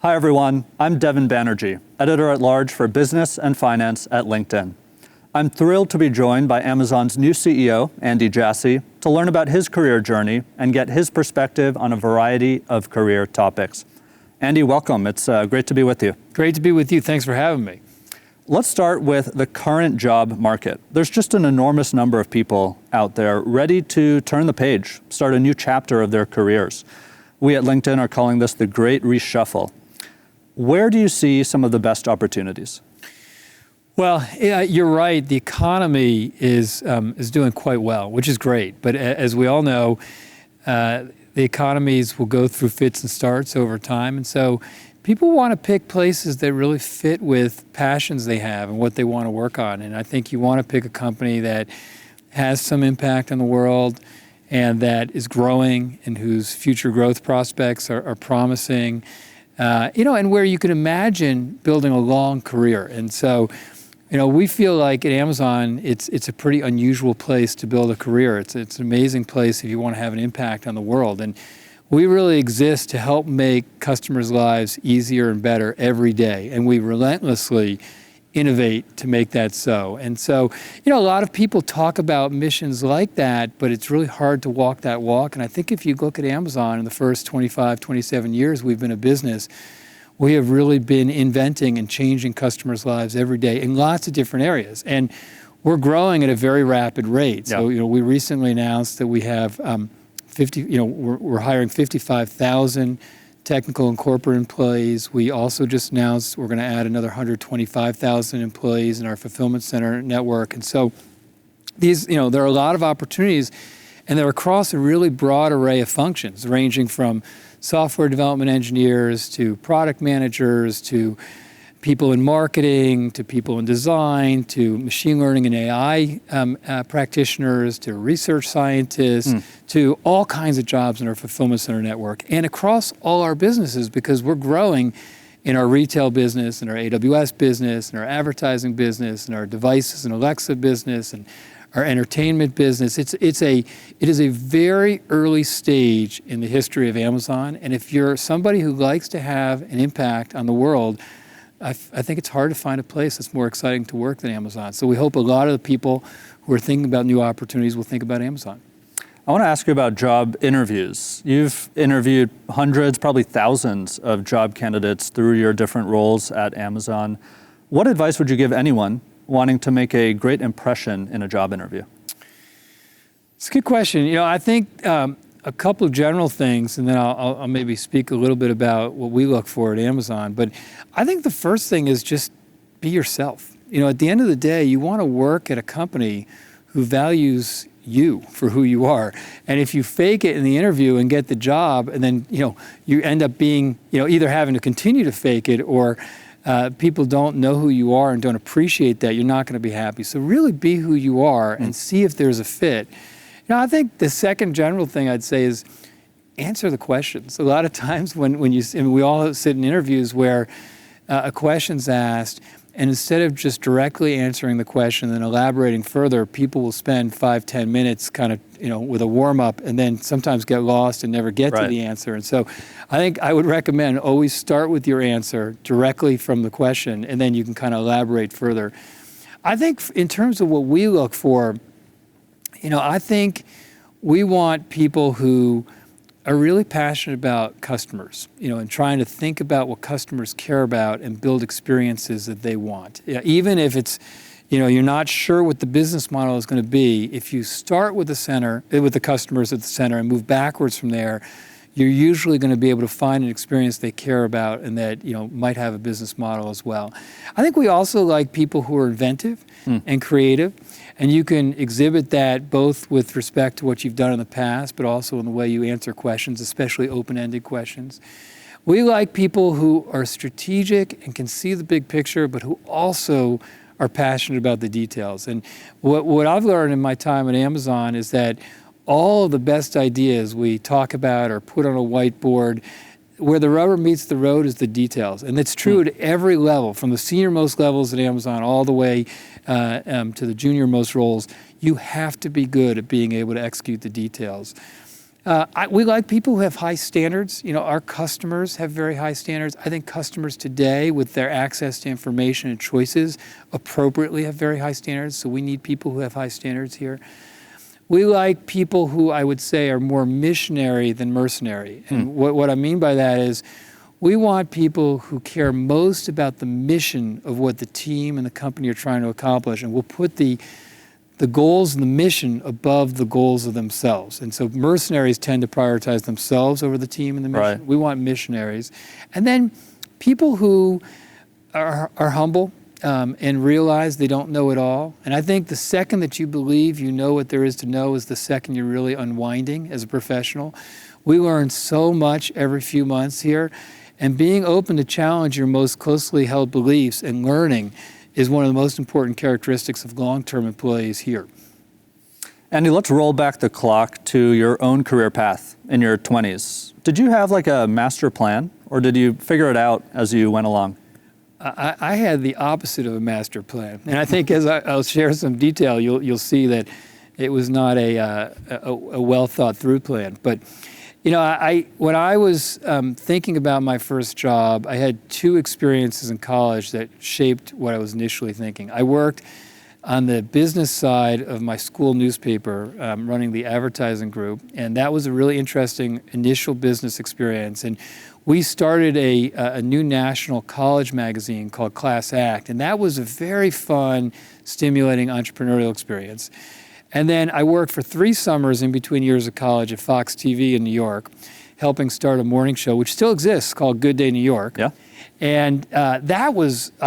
Hi everyone, I'm Devin Banerjee, Editor-at-Large for Business and Finance at LinkedIn. I'm thrilled to be joined by Amazon's new CEO, Andy Jassy, to learn about his career journey and get his perspective on a variety of career topics. Andy, welcome. It's great to be with you. Great to be with you. Thanks for having me. Let's start with the current job market. There's just an enormous number of people out there ready to turn the page, start a new chapter of their careers. We at LinkedIn are calling this the Great Reshuffle. Where do you see some of the best opportunities? Well, you're right. The economy is doing quite well, which is great. But as we all know, the economies will go through fits and starts over time. And so people want to pick places that really fit with passions they have and what they want to work on. And I think you want to pick a company that has some impact on the world and that is growing and whose future growth prospects are promising. And where you could imagine building a long career. And so, we feel like at Amazon, it's a pretty unusual place to build a career. It's an amazing place if you want to have an impact on the world. And we really exist to help make customers' lives easier and better every day. And we relentlessly innovate to make that so. And so, a lot of people talk about missions like that, but it's really hard to walk that walk. And I think if you look at Amazon in the first 25, 27 years we've been a business, we have really been inventing and changing customers' lives every day in lots of different areas. And we're growing at a very rapid rate. So, we recently announced that we have we're hiring 55,000 technical and corporate employees. We also just announced we're going to add another 125,000 employees in our fulfillment center network. And so these, there are a lot of opportunities, and they're across a really broad array of functions, ranging from software development engineers to product managers to people in marketing, to people in design, to machine learning and AI practitioners, to research scientists, to all kinds of jobs in our fulfillment center network, and across all our businesses, because we're growing in our retail business, in our AWS business, in our advertising business, in our devices and Alexa business, and our entertainment business. It is a very early stage in the history of Amazon, and if you're somebody who likes to have an impact on the world, I think it's hard to find a place that's more exciting to work than Amazon. So we hope a lot of the people who are thinking about new opportunities will think about Amazon. I want to ask you about job interviews. You've interviewed hundreds, probably thousands of job candidates through your different roles at Amazon. What advice would you give anyone wanting to make a great impression in a job interview? It's a good question. I think a couple of general things, and then I'll maybe speak a little bit about what we look for at Amazon. But I think the first thing is just be yourself. At the end of the day, you want to work at a company who values you for who you are. And if you fake it in the interview and get the job, and then you end up being either having to continue to fake it, or people don't know who you are and don't appreciate that, you're not going to be happy. So really be who you are and see if there's a fit. I think the second general thing I'd say is answer the questions. A lot of times when we all sit in interviews where a question's asked, and instead of just directly answering the question and elaborating further, people will spend 5-10 minutes kind of, with a warm-up, and then sometimes get lost and never get to the answer. And so I think I would recommend always start with your answer directly from the question, and then you can kind of elaborate further. I think in terms of what we look for, I think we want people who are really passionate about customers, and trying to think about what customers care about and build experiences that they want. Even if it's, you're not sure what the business model is going to be, if you start with the customers at the center and move backwards from there, you're usually going to be able to find an experience they care about and that might have a business model as well. I think we also like people who are inventive and creative. And you can exhibit that both with respect to what you've done in the past, but also in the way you answer questions, especially open-ended questions. We like people who are strategic and can see the big picture, but who also are passionate about the details. And what I've learned in my time at Amazon is that all of the best ideas we talk about or put on a whiteboard, where the rubber meets the road is the details. And it's true at every level, from the senior-most levels at Amazon all the way to the junior-most roles. You have to be good at being able to execute the details. We like people who have high standards. Our customers have very high standards. I think customers today, with their access to information and choices, appropriately have very high standards. So we need people who have high standards here. We like people who I would say are more missionary than mercenary. And what I mean by that is we want people who care most about the mission of what the team and the company are trying to accomplish, and will put the goals and the mission above the goals of themselves. And so mercenaries tend to prioritize themselves over the team and the mission. Right. We want missionaries. And then people who are humble and realize they don't know it all. And I think the second that you believe you know what there is to know is the second you're really unwinding as a professional. We learn so much every few months here. And being open to challenge your most closely held beliefs and learning is one of the most important characteristics of long-term employees here. Andy, let's roll back the clock to your own career path in your 20s. Did you have like a master plan, or did you figure it out as you went along? I had the opposite of a master plan. And I think as I'll share some detail, you'll see that it was not a well thought through plan. But when I was thinking about my first job, I had two experiences in college that shaped what I was initially thinking. I worked on the business side of my school newspaper, running the advertising group, and that was a really interesting initial business experience. And we started a new national college magazine called Class Act, and that was a very fun, stimulating entrepreneurial experience. And then I worked for 3 summers in between years of college at Fox TV in New York, helping start a morning show, which still exists, called Good Day New York. Yeah. And I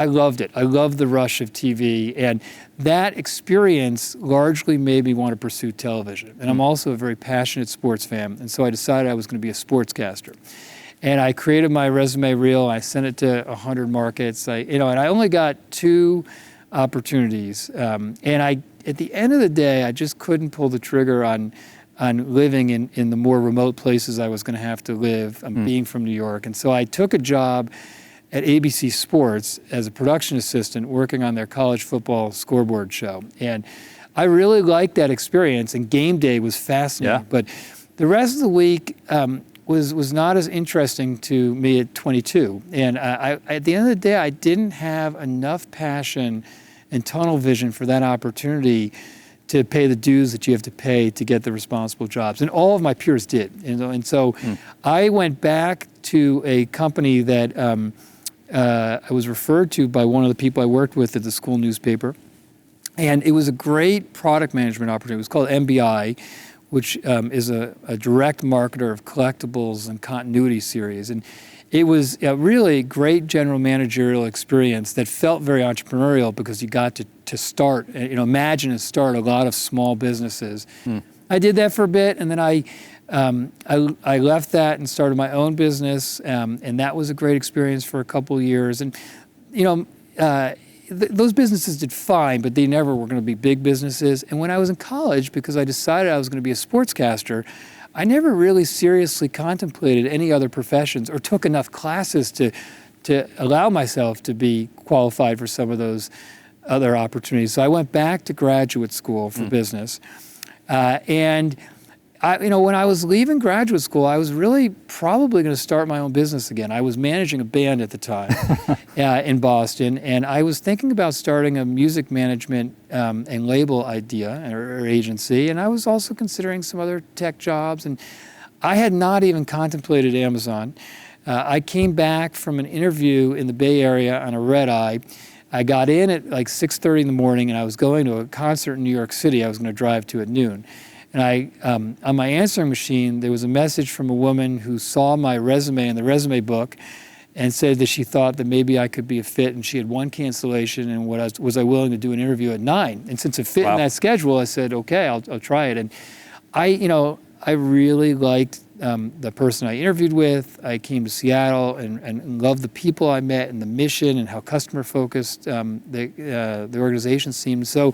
loved it. I loved the rush of TV. And that experience largely made me want to pursue television. And I'm also a very passionate sports fan. And so I decided I was going to be a sportscaster. And I created my resume reel. I sent it to 100 markets. And I only got 2 opportunities. At the end of the day, I just couldn't pull the trigger on living in the more remote places I was going to have to live, being from New York. And so I took a job at ABC Sports as a production assistant working on their college football scoreboard show. And I really liked that experience, and game day was fascinating. Yeah. But the rest of the week was not as interesting to me at 22. And at the end of the day, I didn't have enough passion and tunnel vision for that opportunity to pay the dues that you have to pay to get the responsible jobs. And all of my peers did. And so I went back to a company that I was referred to by one of the people I worked with at the school newspaper. And it was a great product management opportunity. It was called MBI, which is a direct marketer of collectibles and continuity series. And it was a really great general managerial experience that felt very entrepreneurial because you got to start, imagine and start a lot of small businesses. I did that for a bit, and then I left that and started my own business, and that was a great experience for a couple of years. And those businesses did fine, but they never were going to be big businesses. And when I was in college, because I decided I was going to be a sportscaster, I never really seriously contemplated any other professions or took enough classes to allow myself to be qualified for some of those other opportunities. So I went back to graduate school for business. And when I was leaving graduate school, I was really probably going to start my own business again. I was managing a band at the time in Boston, and I was thinking about starting a music management and label idea or agency, and I was also considering some other tech jobs, and I had not even contemplated Amazon. I came back from an interview in the Bay Area on a red eye. I got in at like 6:30 in the morning, and I was going to a concert in New York City I was going to drive to at noon. And on my answering machine, there was a message from a woman who saw my resume in the resume book and said that she thought that maybe I could be a fit, and she had one cancellation, and was I willing to do an interview at 9? And since it fit in that schedule, I said, okay, I'll try it. And I really liked the person I interviewed with. I came to Seattle and loved the people I met and the mission and how customer-focused the organization seemed. So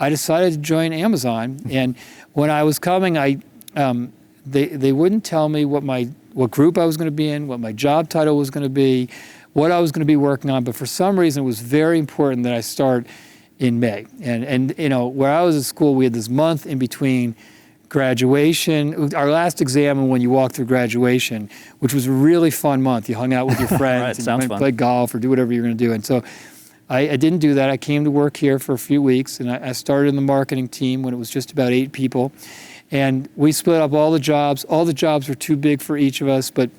I decided to join Amazon, and when I was coming, they wouldn't tell me what group I was going to be in, what my job title was going to be, what I was going to be working on. But for some reason, it was very important that I start in May. And where I was at school, we had this month in between graduation, our last exam, and when you walk through graduation, which was a really fun month. You hung out with your friends Right, and played golf or do whatever you're going to do. And so I didn't do that. I came to work here for a few weeks, and I started in the marketing team when it was just about 8 people. And we split up all the jobs. All the jobs were too big for each of us, but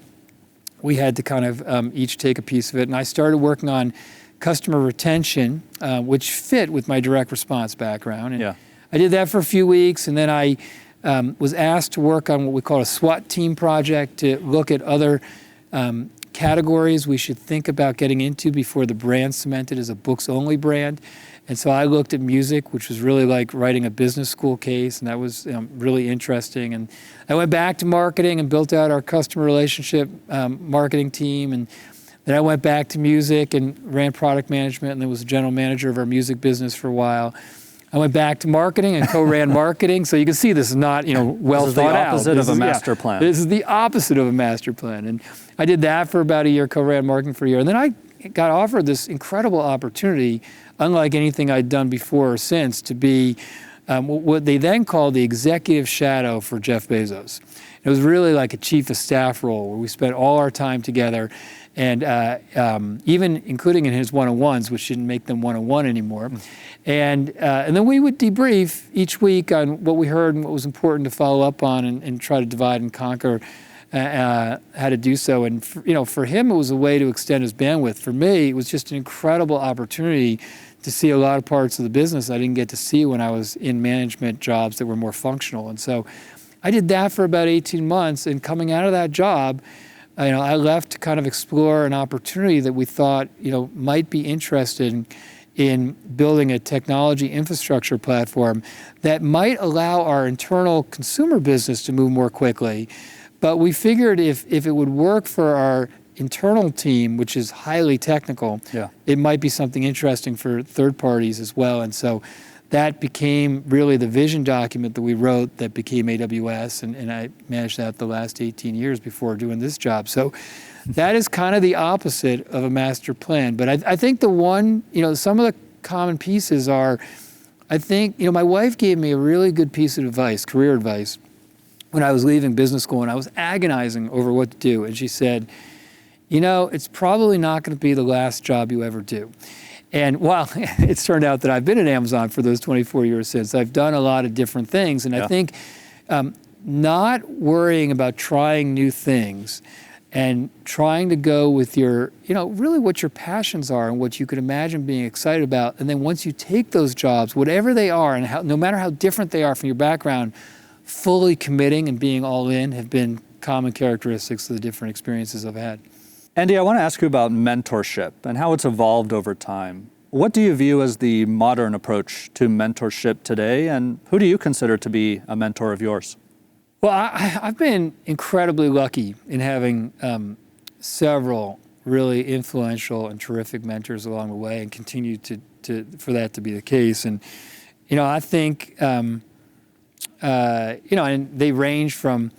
we had to kind of each take a piece of it. And I started working on customer retention, which fit with my direct response background. And I did that for a few weeks, and then I was asked to work on what we call a SWAT team project to look at other categories we should think about getting into before the brand cemented as a books-only brand. And so I looked at music, which was really like writing a business school case, and that was really interesting. And I went back to marketing and built out our customer relationship marketing team. And then I went back to music and ran product management, and then was a general manager of our music business for a while. I went back to marketing and co-ran marketing. So you can see this is not, well thought out. This is the opposite of a master plan. This is the opposite of a master plan. And I did that for about a year, co-ran marketing for a year. And then I got offered this incredible opportunity, unlike anything I'd done before or since, to be what they then called the executive shadow for Jeff Bezos. It was really like a chief of staff role where we spent all our time together, and even including in his one-on-ones, which didn't make them one-on-one anymore. And then we would debrief each week on what we heard and what was important to follow up on, and try to divide and conquer how to do so. And for him, it was a way to extend his bandwidth. For me, it was just an incredible opportunity to see a lot of parts of the business I didn't get to see when I was in management jobs that were more functional. And so I did that for about 18 months, and coming out of that job, I left to kind of explore an opportunity that we thought, might be interested in building a technology infrastructure platform that might allow our internal consumer business to move more quickly. But we figured if it would work for our internal team, which is highly technical, it might be something interesting for third parties as well. And so that became really the vision document that we wrote that became AWS, and I managed that the last 18 years before doing this job. So that is kind of the opposite of a master plan. But I think the one, some of the common pieces are, I think, my wife gave me a really good piece of advice, career advice, when I was leaving business school and I was agonizing over what to do. And she said, it's probably not going to be the last job you ever do. And while it's turned out that I've been at Amazon for those 24 years since, I've done a lot of different things. And I think not worrying about trying new things and trying to go with your, really what your passions are and what you could imagine being excited about. And then once you take those jobs, whatever they are, and no matter how different they are from your background, fully committing and being all in have been common characteristics of the different experiences I've had. Andy, I want to ask you about mentorship and how it's evolved over time. What do you view as the modern approach to mentorship today, and who do you consider to be a mentor of yours? Well, I've been incredibly lucky in having several really influential and terrific mentors along the way, and continue for that to be the case. And I think and they range from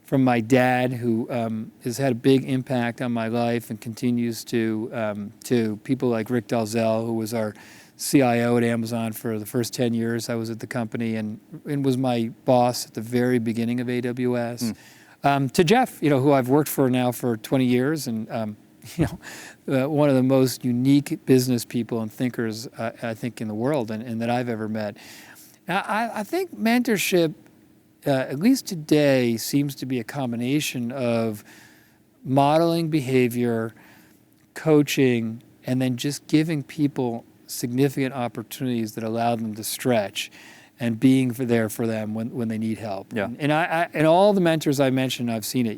my dad, who has had a big impact on my life and continues to people like Rick Dalzell, who was our CIO at Amazon for the first 10 years I was at the company, and was my boss at the very beginning of AWS. To Jeff, who I've worked for now for 20 years, and one of the most unique business people and thinkers I think in the world and that I've ever met. Now, I think mentorship, at least today, seems to be a combination of modeling behavior, coaching, and then just giving people significant opportunities that allow them to stretch, and being there for them when they need help. Yeah. And all the mentors I mentioned, I've seen it.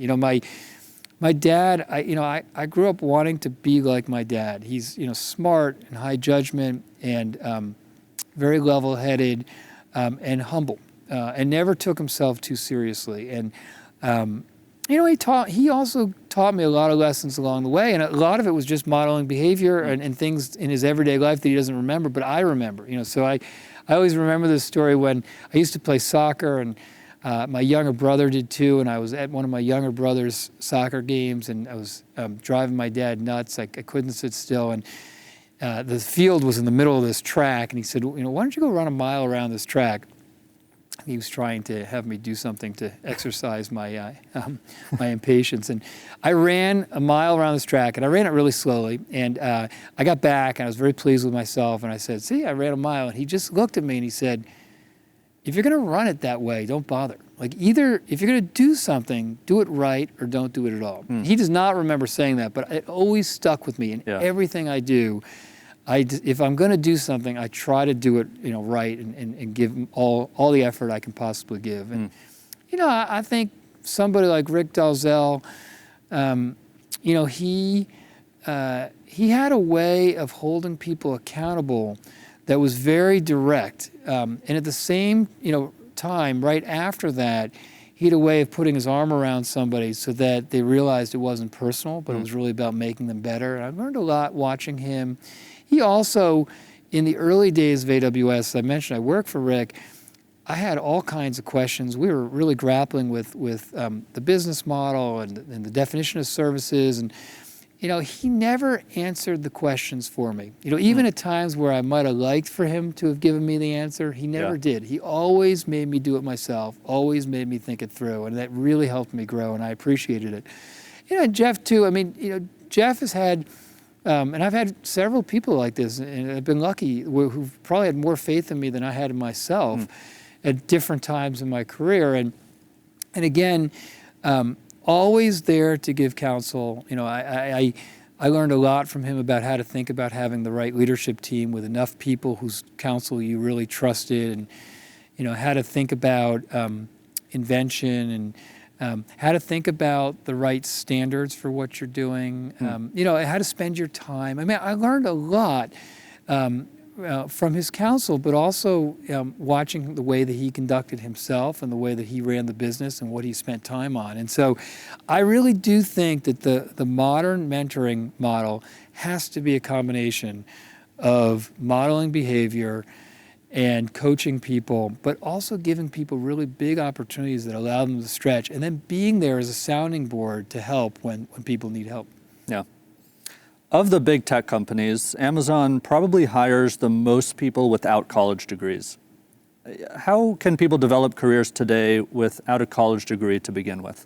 My dad, I grew up wanting to be like my dad. He's smart and high judgment and very level-headed and humble. And never took himself too seriously. And he also taught me a lot of lessons along the way, and a lot of it was just modeling behavior and things in his everyday life that he doesn't remember, but I remember. So I always remember this story when I used to play soccer, and my younger brother did too, and I was at one of my younger brother's soccer games, and I was driving my dad nuts. I couldn't sit still, and the field was in the middle of this track, and he said, why don't you go run a mile around this track? he was trying to have me do something to exercise my my impatience. And I ran a mile around this track, and I ran it really slowly. And I got back, and I was very pleased with myself. And I said, "See, I ran a mile." And he just looked at me and he said, "If you're going to run it that way, don't bother. Like, either if you're going to do something, do it right or don't do it at all." He does not remember saying that, but it always stuck with me in everything I do. If I'm going to do something, I try to do it, right, and give all the effort I can possibly give. And I think somebody like Rick Dalzell, he had a way of holding people accountable that was very direct. And at the same time, right after that, he had a way of putting his arm around somebody so that they realized it wasn't personal, but it was really about making them better. And I learned a lot watching him. He also, in the early days of AWS, as I mentioned, I worked for Rick. I had all kinds of questions. We were really grappling with the business model and the definition of services. And, he never answered the questions for me. Even at times where I might have liked for him to have given me the answer, he never did. He always made me do it myself, always made me think it through. And that really helped me grow, and I appreciated it. And Jeff, too. I mean, Jeff has had... and I've had several people like this, and I've been lucky, who've probably had more faith in me than I had in myself at different times in my career. And again, always there to give counsel. I learned a lot from him about how to think about having the right leadership team with enough people whose counsel you really trusted, and how to think about invention and how to think about the right standards for what you're doing, how to spend your time. I mean, I learned a lot from his counsel, but also watching the way that he conducted himself and the way that he ran the business and what he spent time on. And so I really do think that the modern mentoring model has to be a combination of modeling behavior and coaching people, but also giving people really big opportunities that allow them to stretch, and then being there as a sounding board to help when people need help. Yeah. Of the big tech companies, Amazon probably hires the most people without college degrees. How can people develop careers today without a college degree to begin with?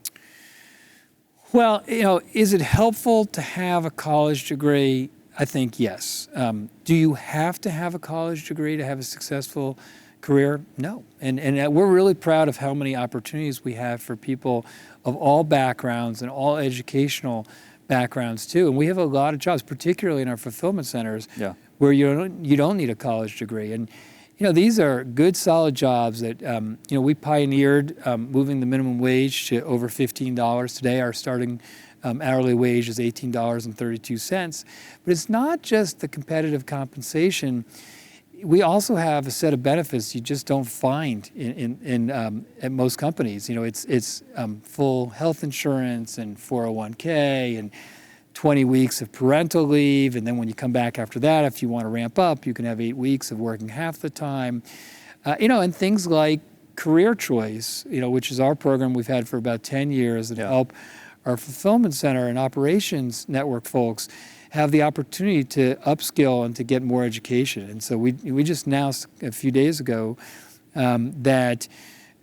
Well, is it helpful to have a college degree? I think yes. Do you have to have a college degree to have a successful career? No. And we're really proud of how many opportunities we have for people of all backgrounds and all educational backgrounds too. And we have a lot of jobs, particularly in our fulfillment centers, where you don't need a college degree. And these are good, solid jobs that we pioneered moving the minimum wage to over $15 today. Our starting hourly wage is $18.32. But it's not just the competitive compensation. We also have a set of benefits you just don't find at most companies. It's full health insurance and 401k and 20 weeks of parental leave. And then when you come back after that, if you want to ramp up, you can have 8 weeks of working half the time. And things like Career Choice, which is our program we've had for about 10 years that help our fulfillment center and operations network folks have the opportunity to upskill and to get more education. And so we just announced a few days ago that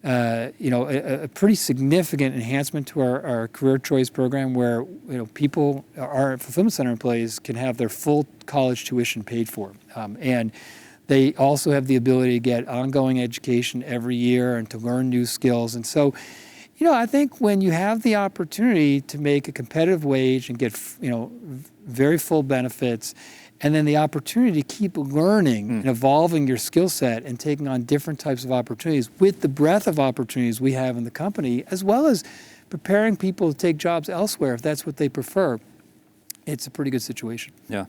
a pretty significant enhancement to our Career Choice program, where people, our fulfillment center employees, can have their full college tuition paid for, and they also have the ability to get ongoing education every year and to learn new skills. And so, I think when you have the opportunity to make a competitive wage and get very full benefits, and then the opportunity to keep learning and evolving your skill set and taking on different types of opportunities with the breadth of opportunities we have in the company, as well as preparing people to take jobs elsewhere if that's what they prefer, it's a pretty good situation. Yeah.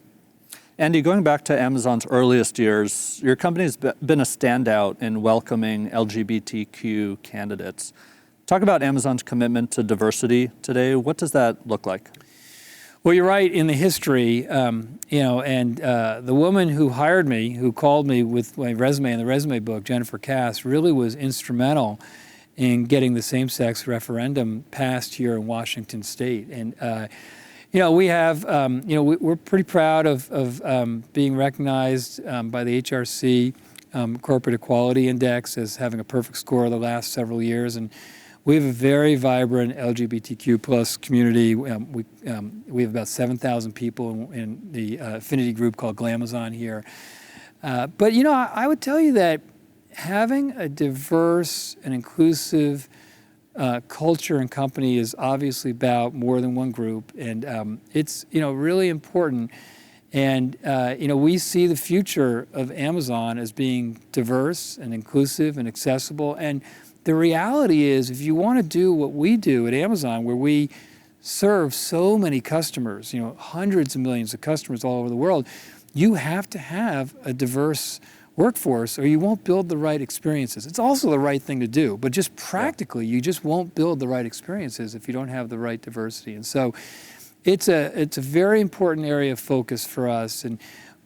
Andy, going back to Amazon's earliest years, your company's been a standout in welcoming LGBTQ candidates. Talk about Amazon's commitment to diversity today. What does that look like? Well, you're right in the history, and the woman who hired me, who called me with my resume in the resume book, Jennifer Cass, really was instrumental in getting the same-sex referendum passed here in Washington State. And we have, we're pretty proud of being recognized by the HRC Corporate Equality Index as having a perfect score the last several years, and we have a very vibrant LGBTQ plus community. We have about 7,000 people in the affinity group called Glamazon here. But I would tell you that having a diverse and inclusive culture and company is obviously about more than one group, and it's really important. And we see the future of Amazon as being diverse and inclusive and accessible. And the reality is, if you want to do what we do at Amazon, where we serve so many customers, hundreds of millions of customers all over the world, you have to have a diverse workforce or you won't build the right experiences. It's also the right thing to do, but just practically, you just won't build the right experiences if you don't have the right diversity. And so it's a very important area of focus for us. And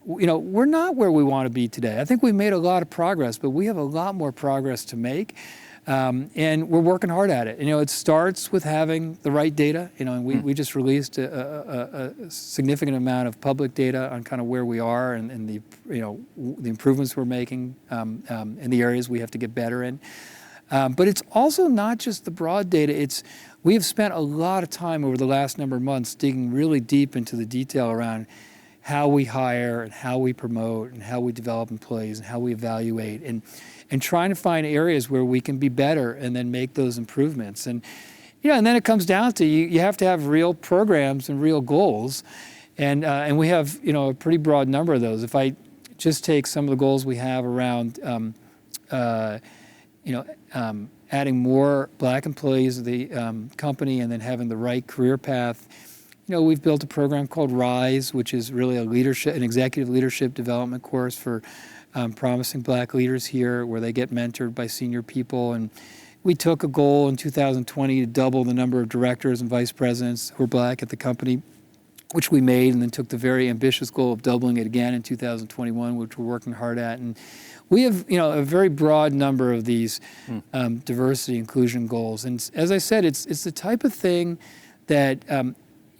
we're not where we want to be today. I think we made a lot of progress, but we have a lot more progress to make. And we're working hard at it. It starts with having the right data, and we just released a significant amount of public data on kind of where we are and the improvements we're making in the areas we have to get better in. But it's also not just the broad data. We have spent a lot of time over the last number of months digging really deep into the detail around how we hire and how we promote and how we develop employees and how we evaluate and trying to find areas where we can be better and then make those improvements. And and then it comes down to you have to have real programs and real goals. And we have a pretty broad number of those. If I just take some of the goals we have around adding more Black employees to the company and then having the right career path. We've built a program called RISE, which is really an executive leadership development course for promising Black leaders here, where they get mentored by senior people. And we took a goal in 2020 to double the number of directors and vice presidents who are Black at the company, which we made, and then took the very ambitious goal of doubling it again in 2021, which we're working hard at. And we have, a very broad number of these diversity inclusion goals. And as I said, it's the type of thing that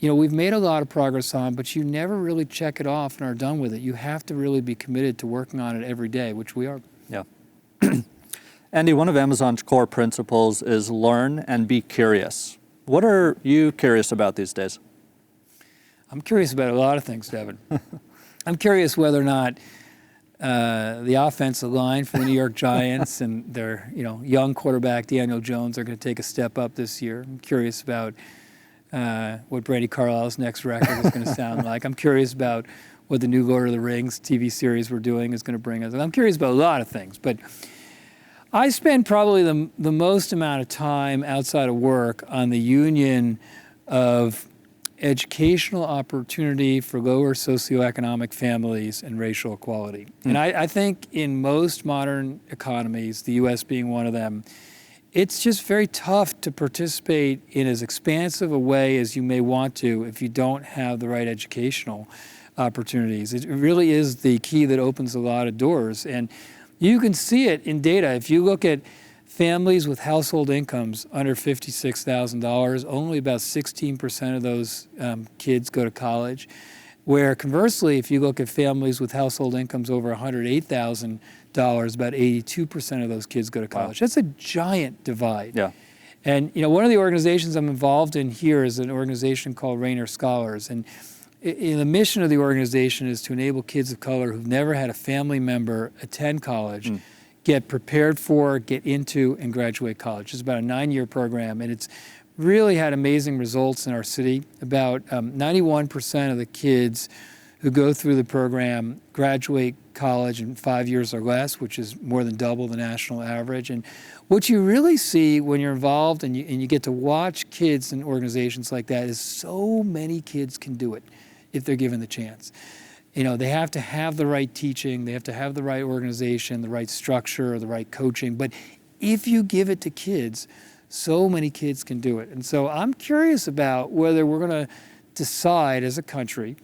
we've made a lot of progress on, but you never really check it off and are done with it. You have to really be committed to working on it every day, which we are. Yeah. Andy, one of Amazon's core principles is learn and be curious. What are you curious about these days? I'm curious about a lot of things, Devin. I'm curious whether or not the offensive line for the New York Giants and their young quarterback Daniel Jones are going to take a step up this year. I'm curious about what Brady Carlisle's next record is going to sound like. I'm curious about what the new Lord of the Rings TV series we're doing is going to bring us. I'm curious about a lot of things, but I spend probably the most amount of time outside of work on the union of educational opportunity for lower socioeconomic families and racial equality. And I think in most modern economies, the U.S. being one of them, it's just very tough to participate in as expansive a way as you may want to if you don't have the right educational opportunities. It really is the key that opens a lot of doors. And you can see it in data. If you look at families with household incomes under $56,000, only about 16% of those kids go to college. Where conversely, if you look at families with household incomes over $108,000, about 82% of those kids go to college. Wow. That's a giant divide. Yeah. And one of the organizations I'm involved in here is an organization called Raynor Scholars. And the mission of the organization is to enable kids of color who've never had a family member attend college, get prepared for, get into, and graduate college. It's about a 9-year program, and it's really had amazing results in our city. About 91% of the kids who go through the program graduate college in 5 years or less, which is more than double the national average. And what you really see when you're involved and you get to watch kids in organizations like that is so many kids can do it if they're given the chance. They have to have the right teaching, they have to have the right organization, the right structure, the right coaching. But if you give it to kids, so many kids can do it. And so I'm curious about whether we're going to decide as a country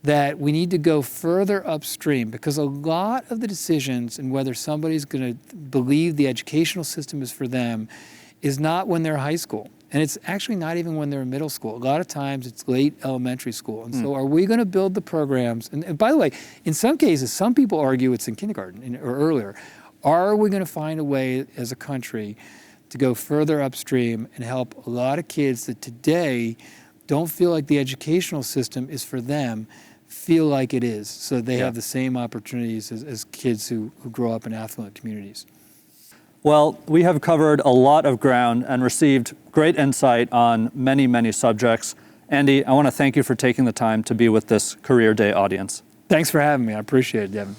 that we need to go further upstream, because a lot of the decisions and whether somebody's going to believe the educational system is for them is not when they're high school. And it's actually not even when they're in middle school. A lot of times it's late elementary school. And so are we going to build the programs? And by the way, in some cases, some people argue it's in kindergarten or earlier. Are we going to find a way as a country to go further upstream and help a lot of kids that today don't feel like the educational system is for them, feel like it is, so they have the same opportunities as kids who grow up in affluent communities? Well, we have covered a lot of ground and received great insight on many, many subjects. Andy, I want to thank you for taking the time to be with this Career Day audience. Thanks for having me. I appreciate it, Devin.